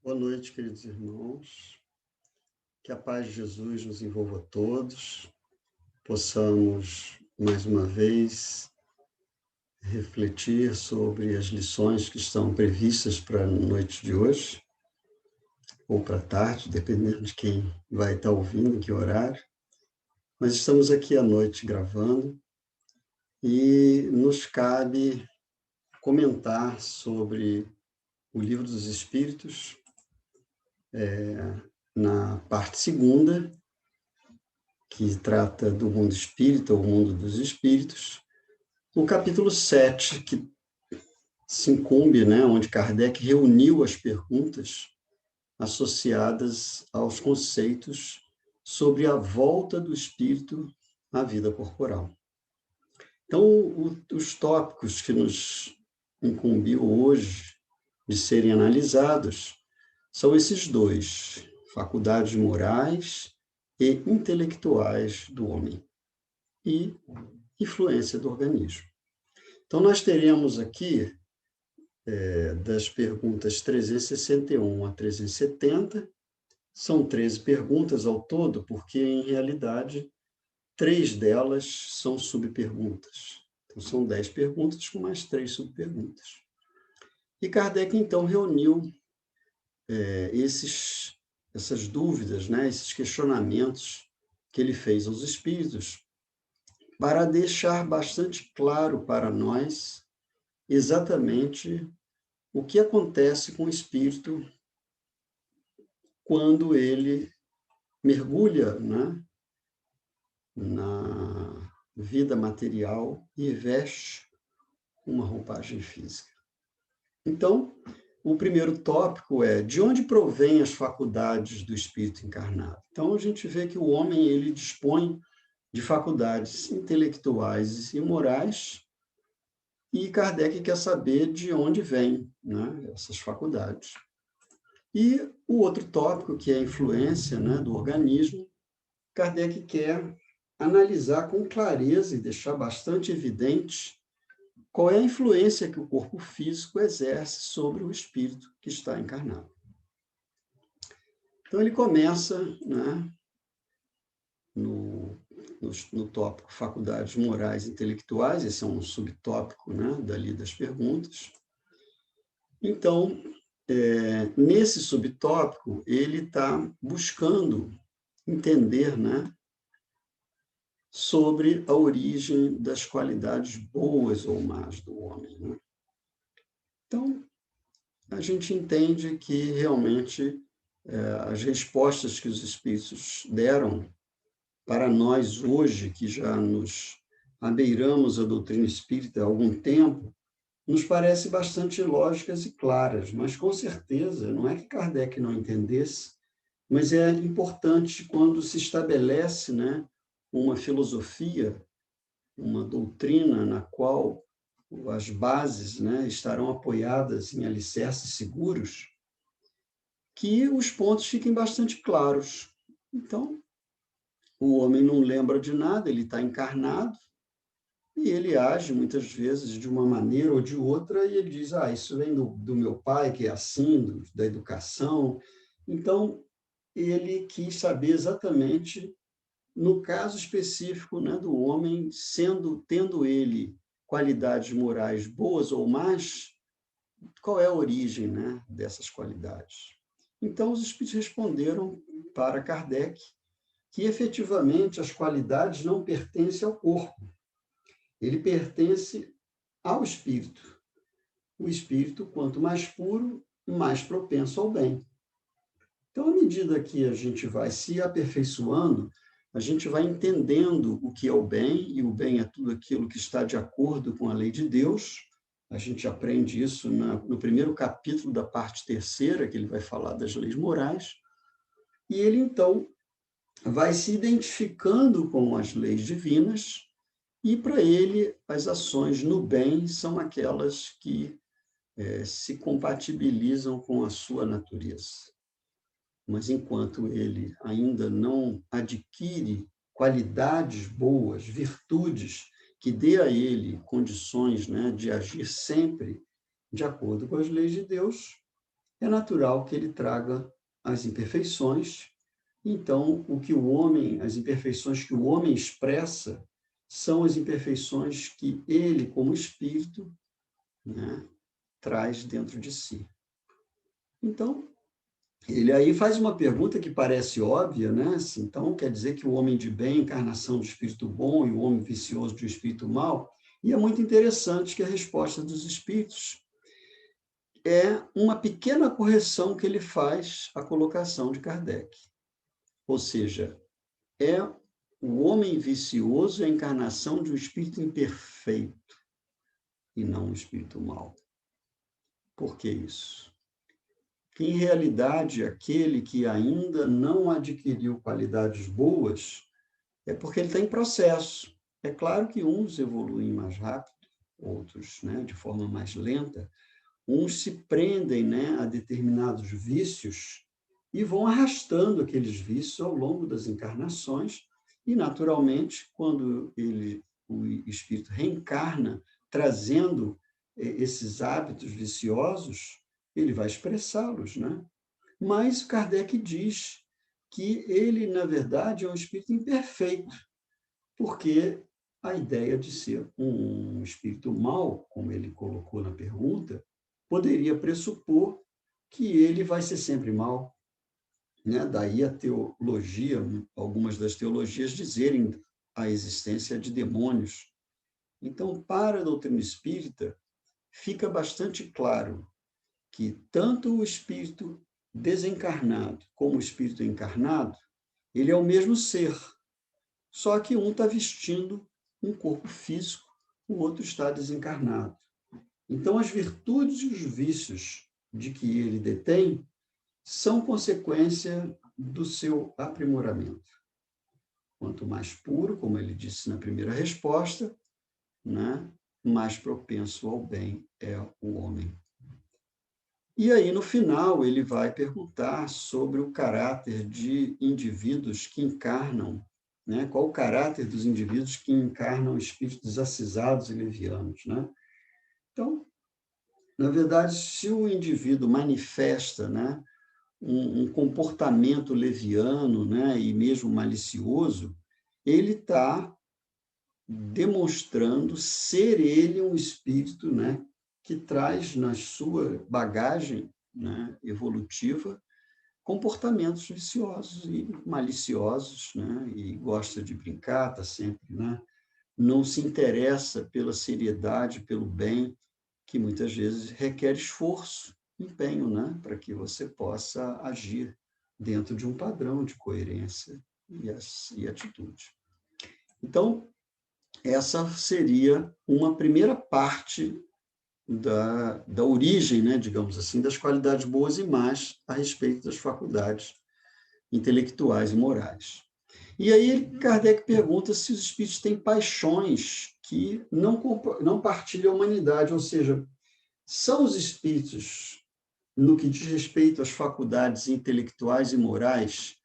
Boa noite, queridos irmãos. Que a paz de Jesus nos envolva a todos. Possamos, mais uma vez, refletir sobre as lições que estão previstas para a noite de hoje, ou para a tarde, dependendo de quem vai estar ouvindo, em que horário. Mas estamos aqui à noite gravando e nos cabe comentar sobre o Livro dos Espíritos, na parte segunda, que trata do mundo espírita, o mundo dos espíritos, o capítulo 7, que se incumbe, onde Kardec reuniu as perguntas associadas aos conceitos sobre a volta do espírito à vida corporal. Então, os tópicos que nos incumbiu hoje de serem analisados são esses dois: faculdades morais e intelectuais do homem e influência do organismo. Então, nós teremos aqui, das perguntas 361 a 370, são 13 perguntas ao todo, porque, em realidade, 3 delas são subperguntas. Então, são 10 perguntas com mais 3 subperguntas. E Kardec, então, reuniu essas dúvidas, esses questionamentos que ele fez aos espíritos, para deixar bastante claro para nós exatamente o que acontece com o espírito quando ele mergulha, na vida material e veste uma roupagem física. Então, o primeiro tópico é: de onde provém as faculdades do espírito encarnado? Então, a gente vê que o homem ele dispõe de faculdades intelectuais e morais, e Kardec quer saber de onde vêm, essas faculdades. E o outro tópico, que é a influência, do organismo, Kardec quer analisar com clareza e deixar bastante evidente qual é a influência que o corpo físico exerce sobre o espírito que está encarnado. Então, ele começa, no tópico faculdades morais e intelectuais, esse é um subtópico, dali das perguntas. Então, nesse subtópico, ele está buscando entender, sobre a origem das qualidades boas ou más do homem. Então, a gente entende que realmente as respostas que os espíritos deram para nós hoje, que já nos abeiramos a doutrina espírita há algum tempo, nos parece bastante lógicas e claras, mas com certeza, não é que Kardec não entendesse, mas é importante quando se estabelece, uma filosofia, uma doutrina na qual as bases, estarão apoiadas em alicerces seguros, que os pontos fiquem bastante claros. Então, o homem não lembra de nada, ele está encarnado, e ele age, muitas vezes, de uma maneira ou de outra, e ele diz: isso vem do meu pai, que é assim, da educação. Então, ele quis saber exatamente, no caso específico, do homem, tendo ele qualidades morais boas ou más, qual é a origem, dessas qualidades. Então, os espíritos responderam para Kardec que, efetivamente, as qualidades não pertencem ao corpo. Ele pertence ao espírito. O espírito, quanto mais puro, mais propenso ao bem. Então, à medida que a gente vai se aperfeiçoando, a gente vai entendendo o que é o bem, e o bem é tudo aquilo que está de acordo com a lei de Deus. A gente aprende isso no primeiro capítulo da parte terceira, que ele vai falar das leis morais. E ele, então, vai se identificando com as leis divinas, e, para ele, as ações no bem são aquelas que se compatibilizam com a sua natureza. Mas, enquanto ele ainda não adquire qualidades boas, virtudes, que dê a ele condições, de agir sempre de acordo com as leis de Deus, é natural que ele traga as imperfeições. Então, as imperfeições que o homem expressa são as imperfeições que ele, como espírito, né, traz dentro de si. Então, ele aí faz uma pergunta que parece óbvia, né? Então, quer dizer que o homem de bem, encarnação do espírito bom, e o homem vicioso de um espírito mau? E é muito interessante que a resposta dos espíritos é uma pequena correção que ele faz à colocação de Kardec. Ou seja, é o homem vicioso a encarnação de um espírito imperfeito e não um espírito mau. Por que isso? Que, em realidade, aquele que ainda não adquiriu qualidades boas é porque ele está em processo. É claro que uns evoluem mais rápido, outros, né, de forma mais lenta, uns se prendem, né, a determinados vícios e vão arrastando aqueles vícios ao longo das encarnações e, naturalmente, quando o espírito reencarna, trazendo esses hábitos viciosos, ele vai expressá-los, né? Mas Kardec diz que ele, na verdade, é um espírito imperfeito, porque a ideia de ser um espírito mau, como ele colocou na pergunta, poderia pressupor que ele vai ser sempre mau, né? Daí a teologia, algumas das teologias dizerem a existência de demônios. Então, para a doutrina espírita, fica bastante claro que tanto o espírito desencarnado como o espírito encarnado, ele é o mesmo ser, só que um está vestindo um corpo físico, o outro está desencarnado. Então, as virtudes e os vícios de que ele detém são consequência do seu aprimoramento. Quanto mais puro, como ele disse na primeira resposta, né, mais propenso ao bem é o homem. E aí, no final, ele vai perguntar sobre o caráter de indivíduos que encarnam, né? Qual o caráter dos indivíduos que encarnam espíritos acisados e levianos, né? Então, na verdade, se o indivíduo manifesta, né, um comportamento leviano, né, e mesmo malicioso, ele está demonstrando ser ele um espírito, né, que traz na sua bagagem, né, evolutiva comportamentos viciosos e maliciosos, né, e gosta de brincar, está sempre, né, não se interessa pela seriedade, pelo bem, que muitas vezes requer esforço, empenho, né, para que você possa agir dentro de um padrão de coerência e atitude. Então, essa seria uma primeira parte da origem, né, digamos assim, das qualidades boas e más a respeito das faculdades intelectuais e morais. E aí Kardec pergunta se os espíritos têm paixões que não partilham a humanidade, ou seja, são os espíritos, no que diz respeito às faculdades intelectuais e morais,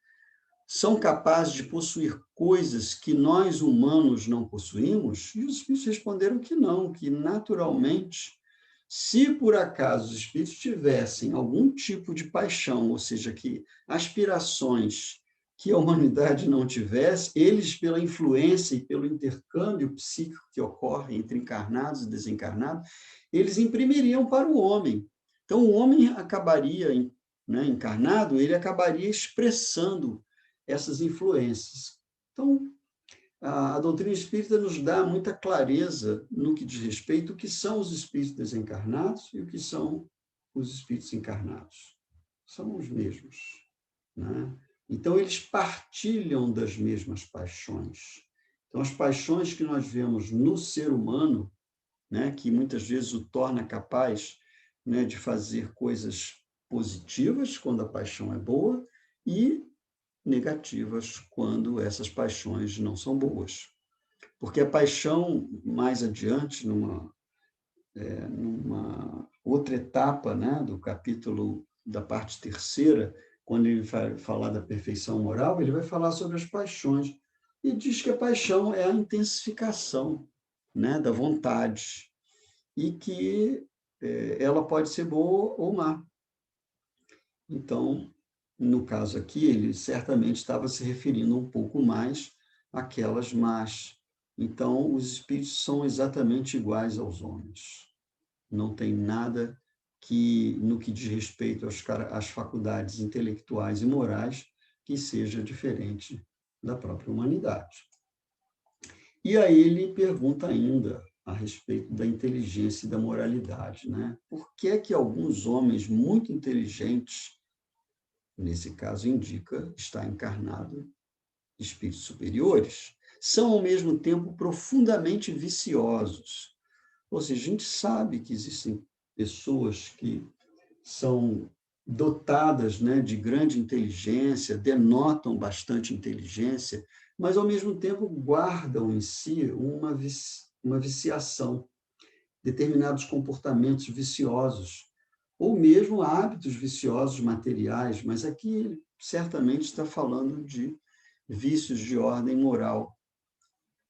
são capazes de possuir coisas que nós humanos não possuímos? E os espíritos responderam que não, que naturalmente, se por acaso os espíritos tivessem algum tipo de paixão, ou seja, que aspirações que a humanidade não tivesse, eles, pela influência e pelo intercâmbio psíquico que ocorre entre encarnados e desencarnados, eles imprimiriam para o homem. Então, o homem acabaria, né, encarnado, ele acabaria expressando essas influências. Então, a doutrina espírita nos dá muita clareza no que diz respeito ao que são os espíritos desencarnados e o que são os espíritos encarnados. São os mesmos, né? Então, eles partilham das mesmas paixões. Então, as paixões que nós vemos no ser humano, né, que muitas vezes o torna capaz, né, de fazer coisas positivas quando a paixão é boa e negativas quando essas paixões não são boas. Porque a paixão, mais adiante, numa outra etapa, né, do capítulo da parte terceira, quando ele vai falar da perfeição moral, ele vai falar sobre as paixões. E diz que a paixão é a intensificação, né, da vontade, e que ela pode ser boa ou má. Então, no caso aqui, ele certamente estava se referindo um pouco mais àquelas más. Então, os espíritos são exatamente iguais aos homens. Não tem nada que, no que diz respeito às faculdades intelectuais e morais, que seja diferente da própria humanidade. E aí ele pergunta ainda a respeito da inteligência e da moralidade, né? Por que é que alguns homens muito inteligentes, nesse caso indica, está encarnado espíritos superiores, são ao mesmo tempo profundamente viciosos? Ou seja, a gente sabe que existem pessoas que são dotadas, né, de grande inteligência, denotam bastante inteligência, mas, ao mesmo tempo, guardam em si uma viciação, determinados comportamentos viciosos, ou mesmo hábitos viciosos materiais, mas aqui ele certamente está falando de vícios de ordem moral.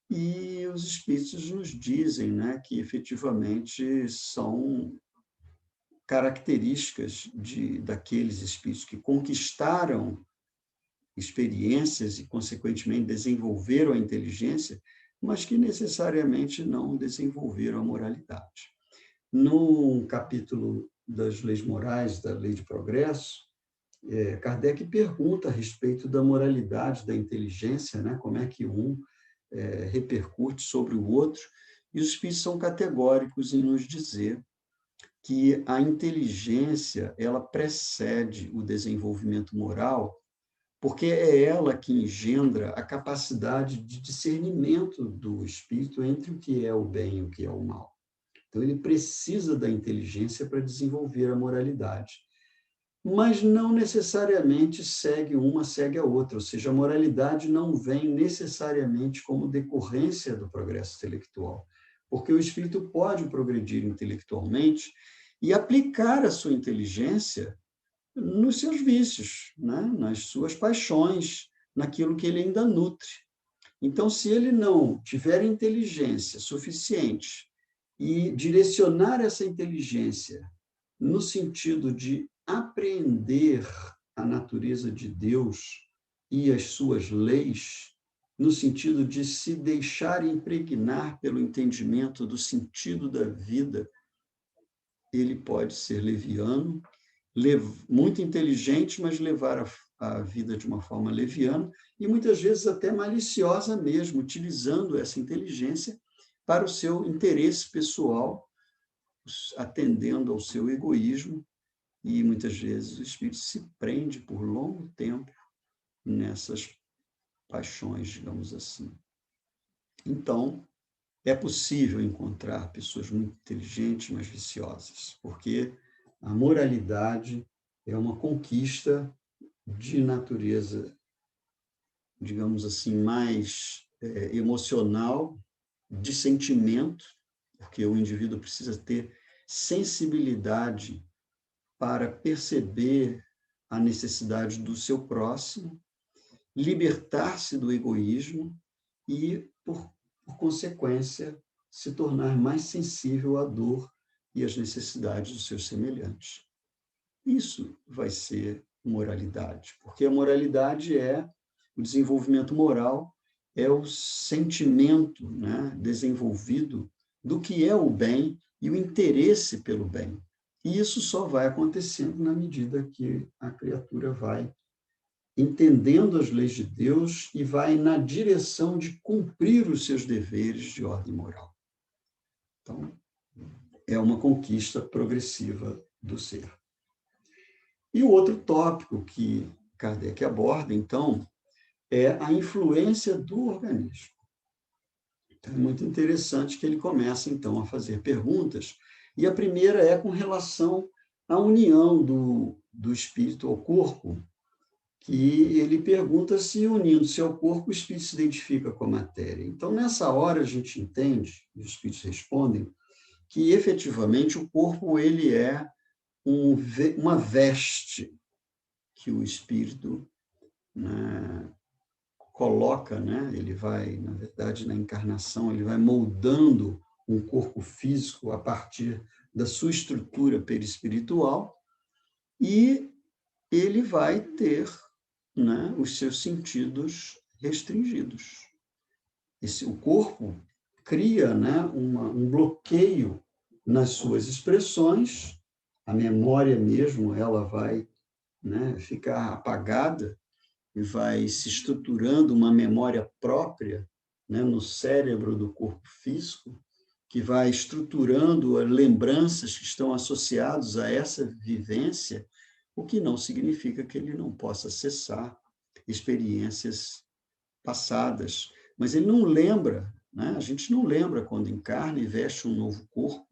E os espíritos nos dizem, né, que efetivamente são características daqueles espíritos que conquistaram experiências e, consequentemente, desenvolveram a inteligência, mas que necessariamente não desenvolveram a moralidade. No capítulo das leis morais, da lei de progresso, Kardec pergunta a respeito da moralidade da inteligência, né? Como é que um repercute sobre o outro, e os espíritos são categóricos em nos dizer que a inteligência ela precede o desenvolvimento moral, porque é ela que engendra a capacidade de discernimento do espírito entre o que é o bem e o que é o mal. Então, ele precisa da inteligência para desenvolver a moralidade. Mas não necessariamente segue a outra, ou seja, a moralidade não vem necessariamente como decorrência do progresso intelectual, porque o espírito pode progredir intelectualmente e aplicar a sua inteligência nos seus vícios, né? Nas suas paixões, naquilo que ele ainda nutre. Então, se ele não tiver inteligência suficiente e direcionar essa inteligência no sentido de apreender a natureza de Deus e as suas leis, no sentido de se deixar impregnar pelo entendimento do sentido da vida, ele pode ser leviano, muito inteligente, mas levar a vida de uma forma leviana e muitas vezes até maliciosa mesmo, utilizando essa inteligência para o seu interesse pessoal, atendendo ao seu egoísmo, e muitas vezes o espírito se prende por longo tempo nessas paixões, digamos assim. Então, é possível encontrar pessoas muito inteligentes, mas viciosas, porque a moralidade é uma conquista de natureza, digamos assim, mais emocional, de sentimento, porque o indivíduo precisa ter sensibilidade para perceber a necessidade do seu próximo, libertar-se do egoísmo e, por consequência, se tornar mais sensível à dor e às necessidades dos seus semelhantes. Isso vai ser moralidade, porque a moralidade o desenvolvimento moral, é o sentimento, né, desenvolvido do que é o bem e o interesse pelo bem. E isso só vai acontecendo na medida que a criatura vai entendendo as leis de Deus e vai na direção de cumprir os seus deveres de ordem moral. Então, é uma conquista progressiva do ser. E o outro tópico que Kardec aborda, então, é a influência do organismo. Então, é muito interessante que ele começa, então, a fazer perguntas, e a primeira é com relação à união do espírito ao corpo, que ele pergunta se, unindo-se ao corpo, o espírito se identifica com a matéria. Então, nessa hora, a gente entende, e os espíritos respondem, que, efetivamente, o corpo ele é uma veste que o espírito, né, coloca, né? Ele vai, na verdade, na encarnação, ele vai moldando um corpo físico a partir da sua estrutura perispiritual e ele vai ter, né, os seus sentidos restringidos. O corpo cria, né, um bloqueio nas suas expressões, a memória mesmo ela vai, né, ficar apagada e vai se estruturando uma memória própria, né, no cérebro do corpo físico, que vai estruturando lembranças que estão associadas a essa vivência, o que não significa que ele não possa acessar experiências passadas. Mas ele não lembra, né? A gente não lembra quando encarna e veste um novo corpo.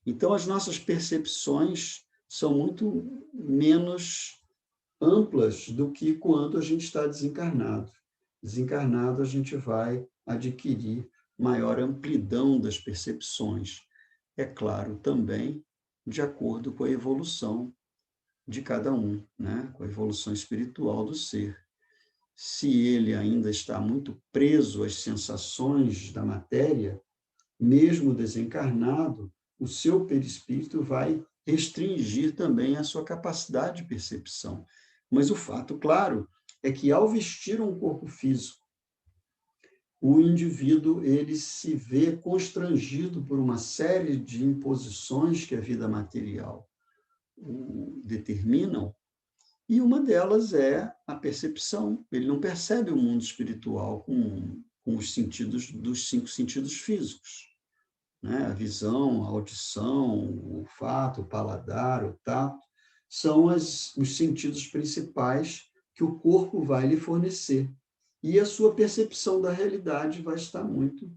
Então, as nossas percepções são muito menos amplas do que quando a gente está desencarnado. Desencarnado, a gente vai adquirir maior amplidão das percepções. É claro, também de acordo com a evolução de cada um, né? Com a evolução espiritual do ser. Se ele ainda está muito preso às sensações da matéria, mesmo desencarnado, o seu perispírito vai restringir também a sua capacidade de percepção. Mas o fato, claro, é que ao vestir um corpo físico, o indivíduo ele se vê constrangido por uma série de imposições que a vida material o determinam, e uma delas é a percepção. Ele não percebe o mundo espiritual com os sentidos dos 5 sentidos físicos, né? A visão, a audição, o olfato, o paladar, o tato, são os sentidos principais que o corpo vai lhe fornecer. E a sua percepção da realidade vai estar muito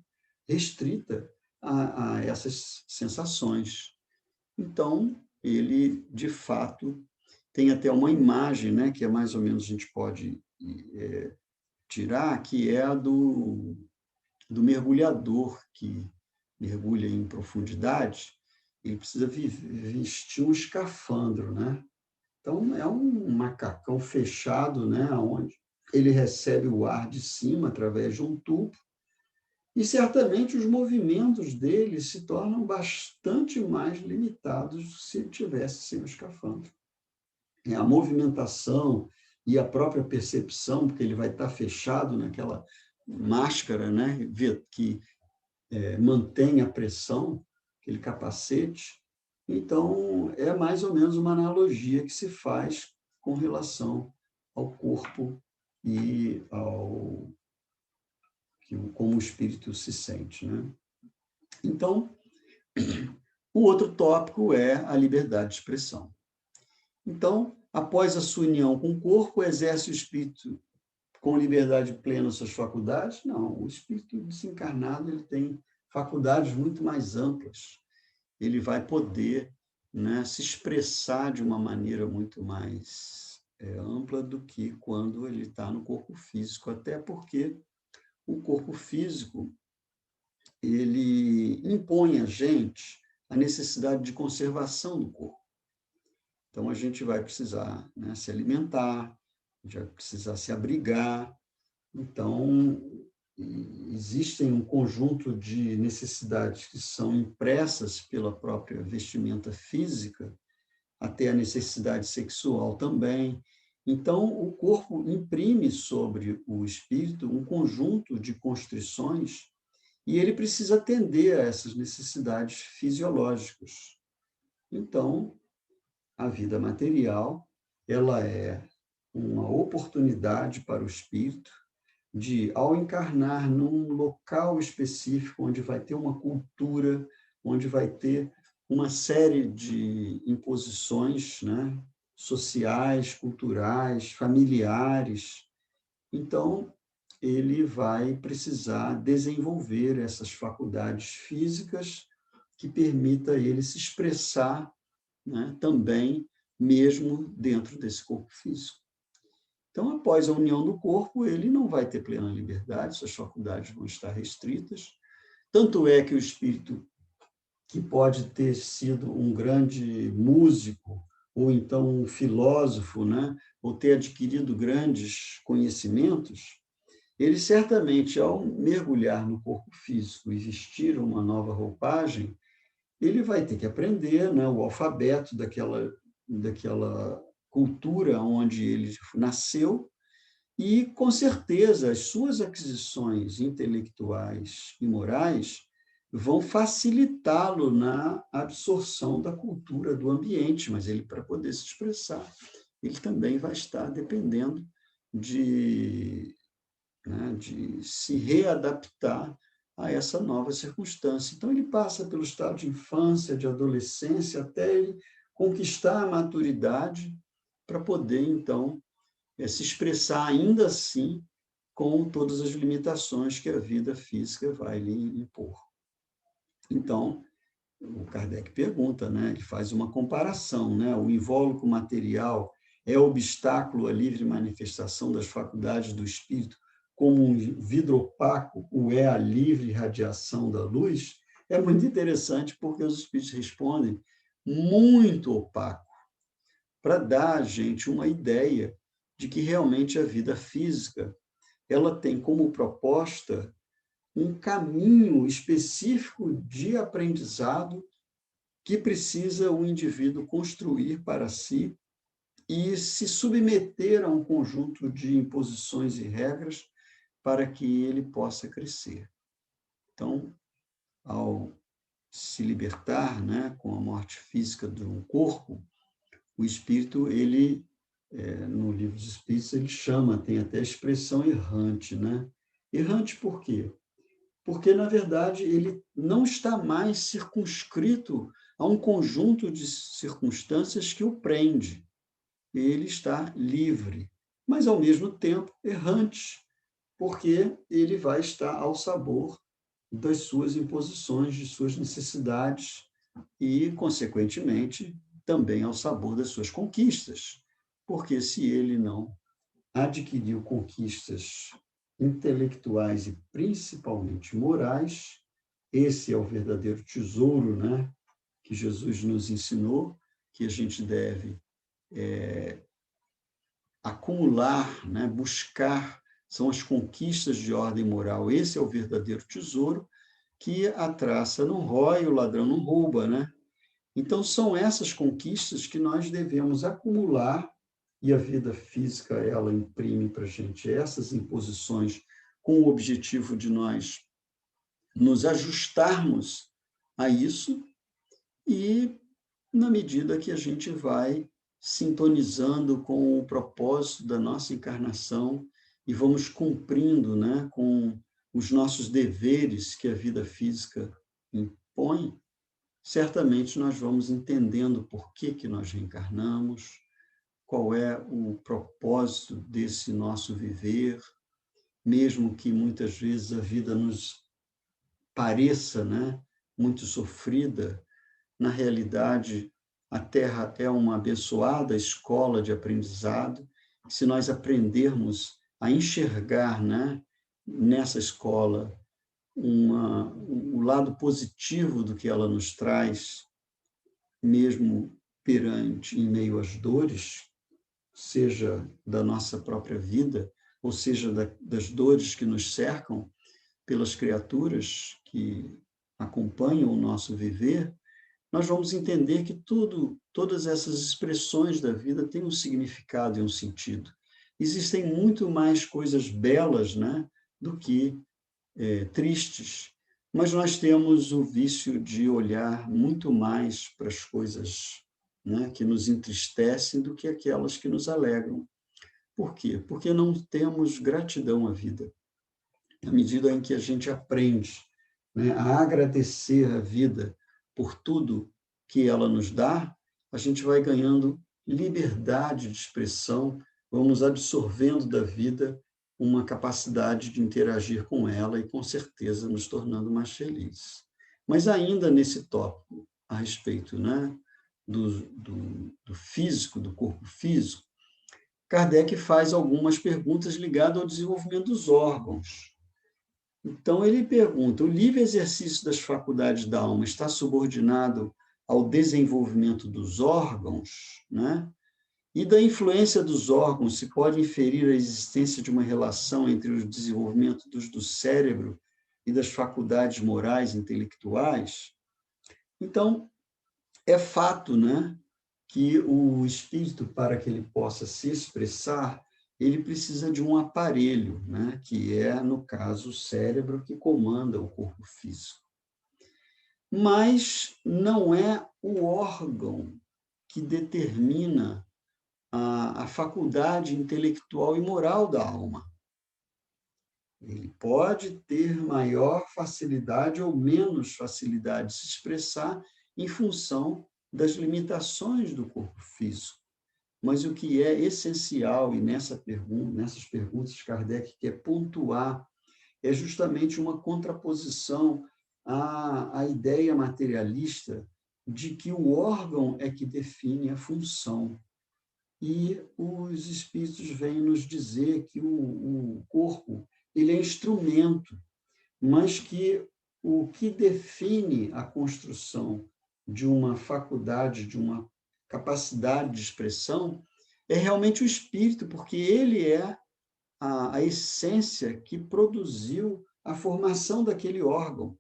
restrita a essas sensações. Então, ele, de fato, tem até uma imagem, né, que é mais ou menos a gente pode tirar, que é a do mergulhador que mergulha em profundidade, ele precisa vestir um escafandro, né? Então, é um macacão fechado, né, onde ele recebe o ar de cima através de um tubo, e certamente os movimentos dele se tornam bastante mais limitados se ele tivesse sem o escafandro. A movimentação e a própria percepção, porque ele vai estar fechado naquela máscara, né, que mantém a pressão, aquele capacete. Então, é mais ou menos uma analogia que se faz com relação ao corpo e como o espírito se sente, né? Então, o outro tópico é a liberdade de expressão. Então, após a sua união com o corpo, exerce o espírito com liberdade plena suas faculdades? Não, o espírito desencarnado ele tem faculdades muito mais amplas. Ele vai poder, né, se expressar de uma maneira muito mais ampla do que quando ele está no corpo físico, até porque o corpo físico ele impõe a gente a necessidade de conservação do corpo. Então, a gente vai precisar, né, se alimentar, a gente vai precisar se abrigar. Então, existem um conjunto de necessidades que são impressas pela própria vestimenta física, até a necessidade sexual também. Então, o corpo imprime sobre o espírito um conjunto de constrições e ele precisa atender a essas necessidades fisiológicas. Então, a vida material, ela é uma oportunidade para o espírito de, ao encarnar num local específico, onde vai ter uma cultura, onde vai ter uma série de imposições, né, sociais, culturais, familiares. Então, ele vai precisar desenvolver essas faculdades físicas que permita a ele se expressar, né, também, mesmo dentro desse corpo físico. Então, após a união do corpo, ele não vai ter plena liberdade, suas faculdades vão estar restritas. Tanto é que o espírito, que pode ter sido um grande músico, ou então um filósofo, né, ou ter adquirido grandes conhecimentos, ele certamente, ao mergulhar no corpo físico e vestir uma nova roupagem, ele vai ter que aprender, né, o alfabeto daquela cultura onde ele nasceu, e, com certeza, as suas aquisições intelectuais e morais vão facilitá-lo na absorção da cultura do ambiente, mas ele, para poder se expressar, ele também vai estar dependendo de, né, de se readaptar a essa nova circunstância. Então, ele passa pelo estado de infância, de adolescência, até ele conquistar a maturidade para poder, então, se expressar ainda assim com todas as limitações que a vida física vai lhe impor. Então, o Kardec pergunta, né? Ele faz uma comparação, né? O invólucro material é obstáculo à livre manifestação das faculdades do espírito, como um vidro opaco o é a livre radiação da luz? É muito interessante porque os espíritos respondem muito opaco, para dar a gente uma ideia de que realmente a vida física ela tem como proposta um caminho específico de aprendizado que precisa o indivíduo construir para si e se submeter a um conjunto de imposições e regras para que ele possa crescer. Então, ao se libertar, né, com a morte física de um corpo, o espírito, ele, no livro dos Espíritos, ele chama, tem até a expressão errante, né? Errante por quê? Porque, na verdade, ele não está mais circunscrito a um conjunto de circunstâncias que o prende. Ele está livre, mas, ao mesmo tempo, errante, porque ele vai estar ao sabor das suas imposições, de suas necessidades e, consequentemente, também ao sabor das suas conquistas. Porque se ele não adquiriu conquistas intelectuais e principalmente morais, esse é o verdadeiro tesouro, né, que Jesus nos ensinou, que a gente deve acumular, né, buscar, são as conquistas de ordem moral. Esse é o verdadeiro tesouro que a traça não rói, o ladrão não rouba, né? Então, são essas conquistas que nós devemos acumular, e a vida física, ela imprime para a gente essas imposições com o objetivo de nós nos ajustarmos a isso, e, na medida que a gente vai sintonizando com o propósito da nossa encarnação e vamos cumprindo, né, com os nossos deveres que a vida física impõe, certamente nós vamos entendendo por que nós reencarnamos, qual é o propósito desse nosso viver, mesmo que muitas vezes a vida nos pareça, né, muito sofrida, na realidade a Terra é uma abençoada escola de aprendizado. Se nós aprendermos a enxergar, né, nessa escola o lado positivo do que ela nos traz, mesmo perante, em meio às dores, seja da nossa própria vida, ou seja, das dores que nos cercam pelas criaturas que acompanham o nosso viver, nós vamos entender que todas essas expressões da vida têm um significado e um sentido. Existem muito mais coisas belas, né, do que tristes, mas nós temos o vício de olhar muito mais para as coisas, né, que nos entristecem do que aquelas que nos alegram. Por quê? Porque não temos gratidão à vida. À medida em que a gente aprende, né, a agradecer a vida por tudo que ela nos dá, a gente vai ganhando liberdade de expressão, vamos absorvendo da vida uma capacidade de interagir com ela e, com certeza, nos tornando mais felizes. Mas ainda nesse tópico a respeito, né, do físico, do corpo físico, Kardec faz algumas perguntas ligadas ao desenvolvimento dos órgãos. Então, ele pergunta: o livre exercício das faculdades da alma está subordinado ao desenvolvimento dos órgãos, né? E da influência dos órgãos se pode inferir a existência de uma relação entre o desenvolvimento do cérebro e das faculdades morais e intelectuais? Então, é fato, né, que o espírito, para que ele possa se expressar, ele precisa de um aparelho, né? Que é, no caso, o cérebro, que comanda o corpo físico. Mas não é o órgão que determina a faculdade intelectual e moral da alma. Ele pode ter maior facilidade ou menos facilidade de se expressar em função das limitações do corpo físico. Mas o que é essencial, e nessas perguntas Kardec quer pontuar, é justamente uma contraposição à ideia materialista de que o órgão é que define a função. E os espíritos vêm nos dizer que o corpo ele é instrumento, mas que o que define a construção de uma faculdade, de uma capacidade de expressão, é realmente o espírito, porque ele é a essência que produziu a formação daquele órgão.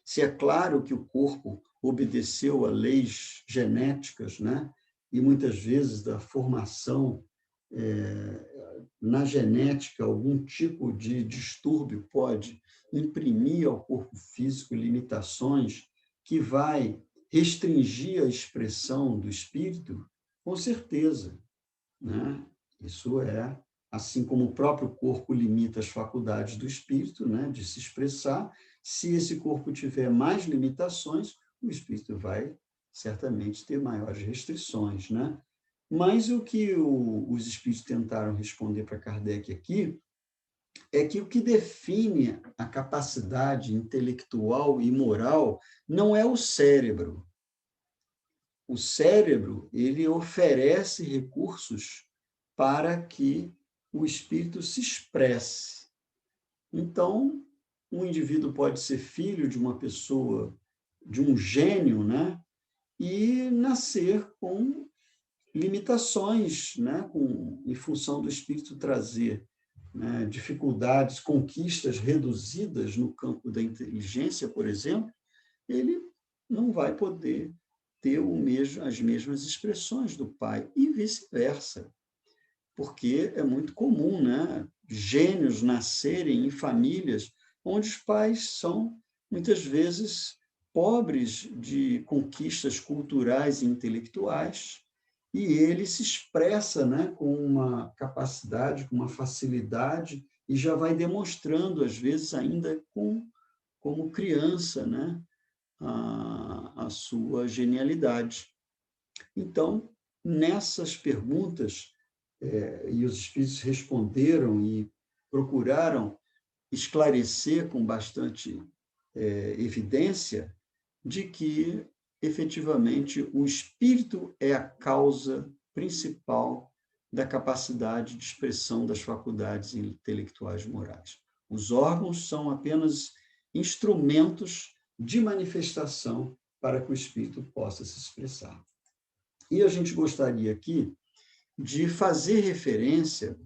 Se é claro que o corpo obedeceu a leis genéticas, né? E muitas vezes da formação na genética, algum tipo de distúrbio pode imprimir ao corpo físico limitações que vai restringir a expressão do espírito, com certeza, né? Isso é, assim como o próprio corpo limita as faculdades do espírito, né, de se expressar, se esse corpo tiver mais limitações, o espírito vai certamente ter maiores restrições, né? Mas o que os espíritos tentaram responder para Kardec aqui é que o que define a capacidade intelectual e moral não é o cérebro. O cérebro, ele oferece recursos para que o espírito se expresse. Então, um indivíduo pode ser filho de uma pessoa, de um gênio, né? E nascer com limitações, né? Em função do espírito trazer, né, dificuldades, conquistas reduzidas no campo da inteligência, por exemplo, ele não vai poder ter as mesmas expressões do pai, e vice-versa, porque é muito comum, né, gênios nascerem em famílias onde os pais são, muitas vezes, pobres de conquistas culturais e intelectuais, e ele se expressa, né, com uma capacidade, com uma facilidade, e já vai demonstrando, às vezes, ainda como criança, né, a sua genialidade. Então, nessas perguntas, e os espíritos responderam e procuraram esclarecer com bastante evidência de que, efetivamente, o espírito é a causa principal da capacidade de expressão das faculdades intelectuais morais. Os órgãos são apenas instrumentos de manifestação para que o espírito possa se expressar. E a gente gostaria aqui de fazer referência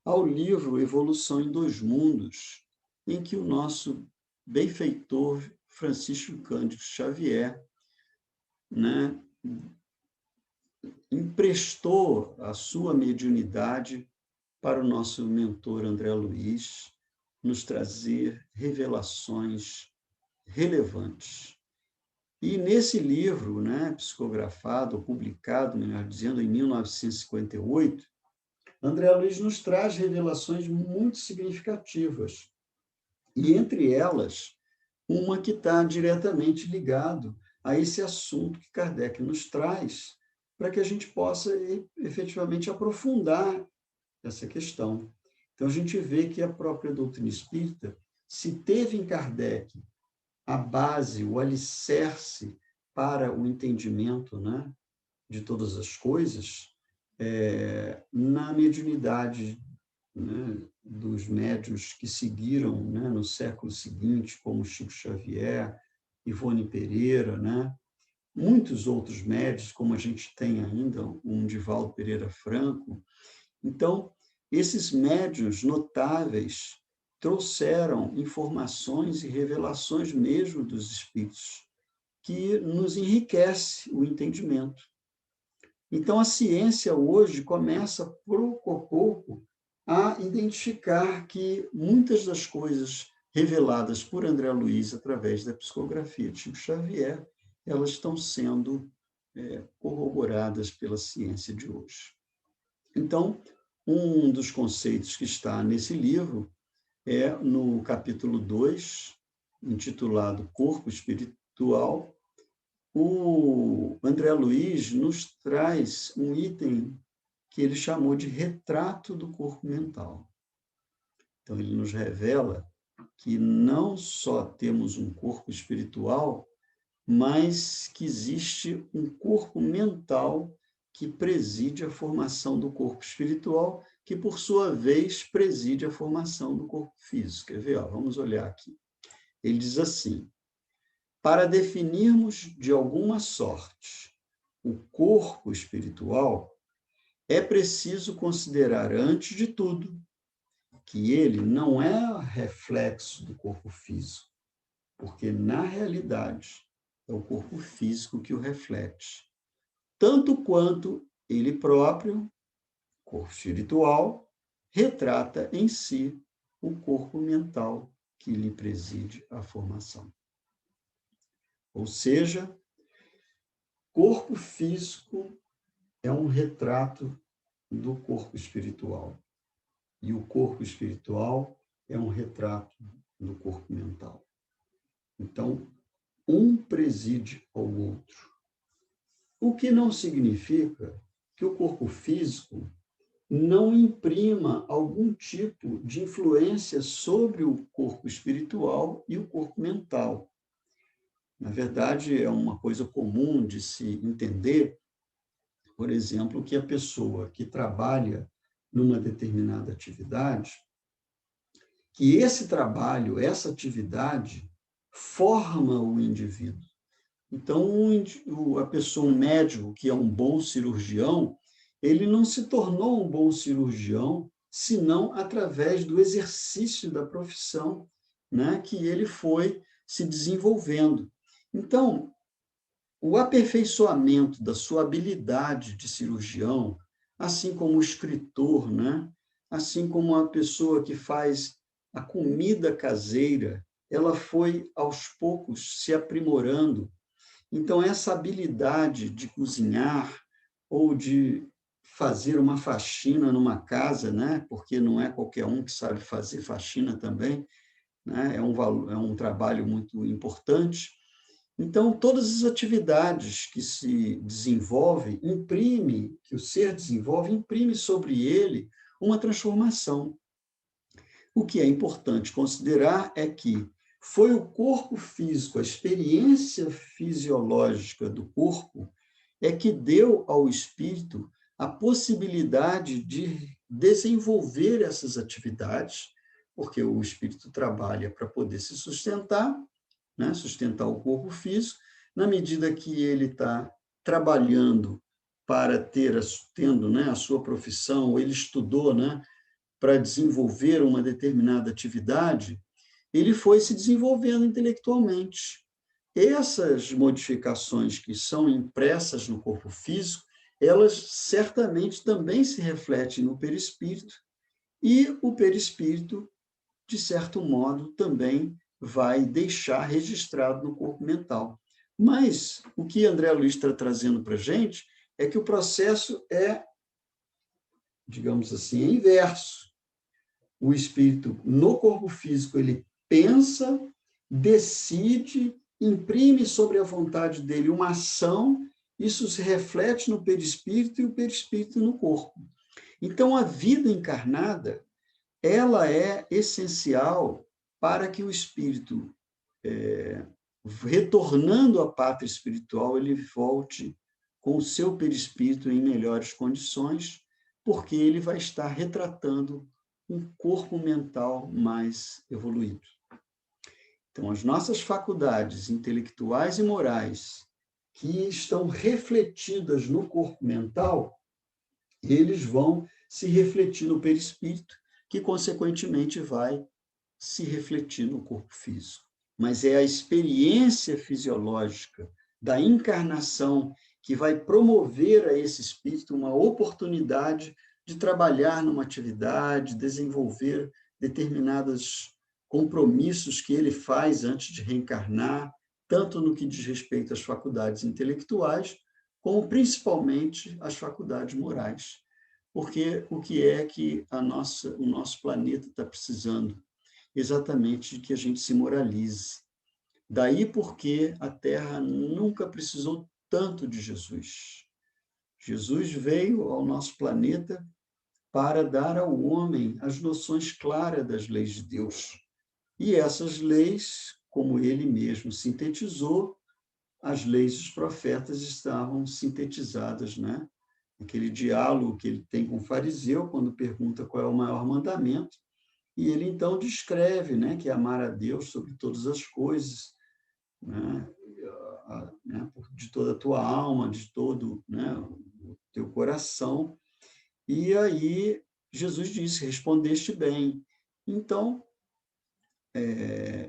ao livro Evolução em Dois Mundos, em que o nosso benfeitor Francisco Cândido Xavier, né, emprestou a sua mediunidade para o nosso mentor André Luiz nos trazer revelações relevantes. E nesse livro, né, psicografado, ou publicado, melhor dizendo, em 1958, André Luiz nos traz revelações muito significativas. E entre elas, uma que está diretamente ligado a esse assunto que Kardec nos traz, para que a gente possa efetivamente aprofundar essa questão. Então, a gente vê que a própria doutrina espírita, se teve em Kardec a base, o alicerce para o entendimento, né, de todas as coisas, na mediunidade, né, dos médiuns que seguiram, né, no século seguinte, como Chico Xavier, Ivone Pereira, né, muitos outros médiuns, como a gente tem ainda um Divaldo Pereira Franco. Então, esses médiuns notáveis trouxeram informações e revelações mesmo dos espíritos, que nos enriquece o entendimento. Então, a ciência hoje começa, pouco a pouco, a identificar que muitas das coisas reveladas por André Luiz através da psicografia de Chico Xavier, elas estão sendo corroboradas pela ciência de hoje. Então, um dos conceitos que está nesse livro é no capítulo 2, intitulado Corpo Espiritual. O André Luiz nos traz um item que ele chamou de retrato do corpo mental. Então, ele nos revela que não só temos um corpo espiritual, mas que existe um corpo mental que preside a formação do corpo espiritual, que, por sua vez, preside a formação do corpo físico. Quer ver? Vamos olhar aqui. Ele diz assim: para definirmos de alguma sorte o corpo espiritual, é preciso considerar, antes de tudo, que ele não é reflexo do corpo físico, porque, na realidade, é o corpo físico que o reflete, tanto quanto ele próprio, corpo espiritual, retrata em si o corpo mental que lhe preside a formação. Ou seja, corpo físico é um retrato do corpo espiritual, e o corpo espiritual é um retrato do corpo mental. Então, um preside ao outro. O que não significa que o corpo físico não imprima algum tipo de influência sobre o corpo espiritual e o corpo mental. Na verdade, é uma coisa comum de se entender, por exemplo, que a pessoa que trabalha numa determinada atividade, que esse trabalho, essa atividade, forma o indivíduo. Então, a pessoa, um médico que é um bom cirurgião, ele não se tornou um bom cirurgião senão através do exercício da profissão, né, que ele foi se desenvolvendo. Então, o aperfeiçoamento da sua habilidade de cirurgião, assim como o escritor, né, assim como a pessoa que faz a comida caseira, ela foi, aos poucos, se aprimorando. Então, essa habilidade de cozinhar ou de fazer uma faxina numa casa, né? Porque não é qualquer um que sabe fazer faxina também, né? É um trabalho muito importante. Então, todas as atividades que se desenvolvem, que o ser desenvolve, imprime sobre ele uma transformação. O que é importante considerar é que foi o corpo físico, a experiência fisiológica do corpo, é que deu ao espírito a possibilidade de desenvolver essas atividades, porque o espírito trabalha para poder se sustentar, né, sustentar o corpo físico, na medida que ele está trabalhando para tendo, né, a sua profissão, ou ele estudou, né, para desenvolver uma determinada atividade, ele foi se desenvolvendo intelectualmente. Essas modificações que são impressas no corpo físico, elas certamente também se refletem no perispírito, e o perispírito, de certo modo, também vai deixar registrado no corpo mental. Mas o que André Luiz está trazendo para a gente é que o processo é, digamos assim, inverso. O espírito, no corpo físico, ele pensa, decide, imprime sobre a vontade dele uma ação, isso se reflete no perispírito e o perispírito no corpo. Então, a vida encarnada, ela é essencial para que o espírito, retornando à pátria espiritual, ele volte com o seu perispírito em melhores condições, porque ele vai estar retratando um corpo mental mais evoluído. Então, as nossas faculdades intelectuais e morais, que estão refletidas no corpo mental, eles vão se refletir no perispírito, que, consequentemente, vai se refletir no corpo físico. Mas é a experiência fisiológica da encarnação que vai promover a esse espírito uma oportunidade de trabalhar numa atividade, desenvolver determinados compromissos que ele faz antes de reencarnar, tanto no que diz respeito às faculdades intelectuais, como principalmente às faculdades morais. Porque o que é que o nosso planeta está precisando? Exatamente de que a gente se moralize. Daí porque a Terra nunca precisou tanto de Jesus. Jesus veio ao nosso planeta para dar ao homem as noções claras das leis de Deus. E essas leis, como ele mesmo sintetizou, as leis dos profetas estavam sintetizadas, né? Aquele diálogo que ele tem com o fariseu, quando pergunta qual é o maior mandamento, e ele então descreve, né, que é amar a Deus sobre todas as coisas, né, de toda a tua alma, de todo, né, o teu coração. E aí Jesus disse: respondeste bem. Então,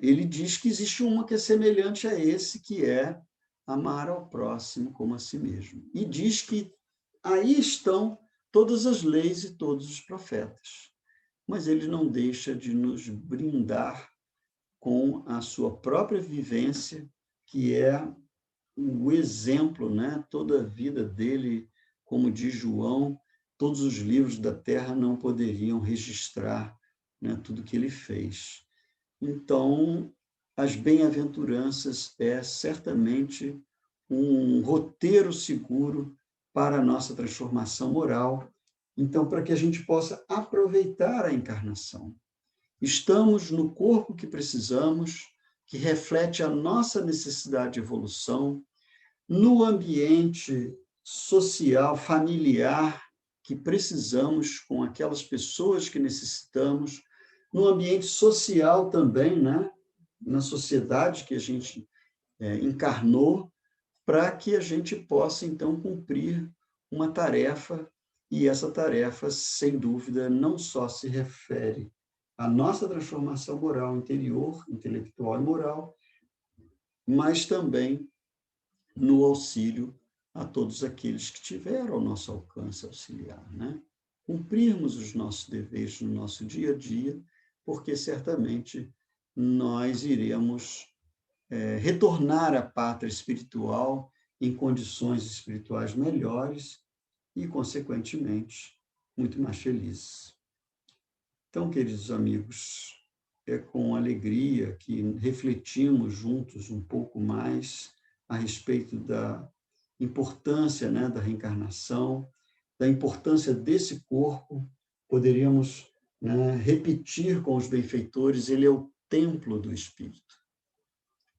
ele diz que existe uma que é semelhante a esse, que é amar ao próximo como a si mesmo. E diz que aí estão todas as leis e todos os profetas. Mas ele não deixa de nos brindar com a sua própria vivência, que é o exemplo, né? Toda a vida dele, como diz João, todos os livros da terra não poderiam registrar, né, tudo que ele fez. Então, as bem-aventuranças é certamente um roteiro seguro para a nossa transformação moral. Então, para que a gente possa aproveitar a encarnação. Estamos no corpo que precisamos, que reflete a nossa necessidade de evolução, no ambiente social, familiar que precisamos, com aquelas pessoas que necessitamos, no ambiente social também, né? Na sociedade que a gente encarnou, para que a gente possa, então, cumprir uma tarefa, e essa tarefa, sem dúvida, não só se refere à nossa transformação moral interior, intelectual e moral, mas também no auxílio a todos aqueles que tiveram ao nosso alcance auxiliar, né? Cumprirmos os nossos deveres no nosso dia a dia, porque certamente nós iremos retornar à pátria espiritual em condições espirituais melhores e, consequentemente, muito mais felizes. Então, queridos amigos, é com alegria que refletimos juntos um pouco mais a respeito da importância, né, da reencarnação, da importância desse corpo. Poderíamos, né, repetir com os benfeitores: ele é o templo do Espírito.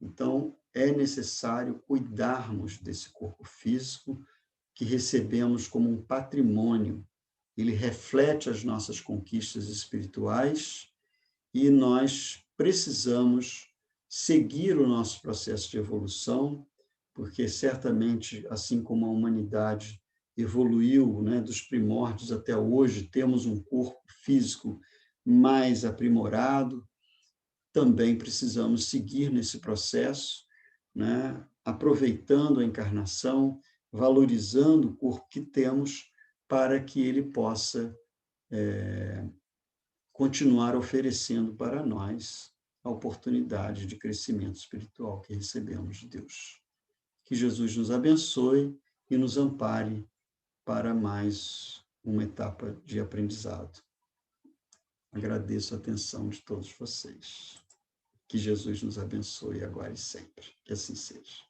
Então, é necessário cuidarmos desse corpo físico que recebemos como um patrimônio. Ele reflete as nossas conquistas espirituais e nós precisamos seguir o nosso processo de evolução, porque certamente, assim como a humanidade evoluiu, né, dos primórdios até hoje, temos um corpo físico mais aprimorado, também precisamos seguir nesse processo, né, aproveitando a encarnação, valorizando o corpo que temos, para que ele possa continuar oferecendo para nós a oportunidade de crescimento espiritual que recebemos de Deus. Que Jesus nos abençoe e nos ampare para mais uma etapa de aprendizado. Agradeço a atenção de todos vocês. Que Jesus nos abençoe agora e sempre. Que assim seja.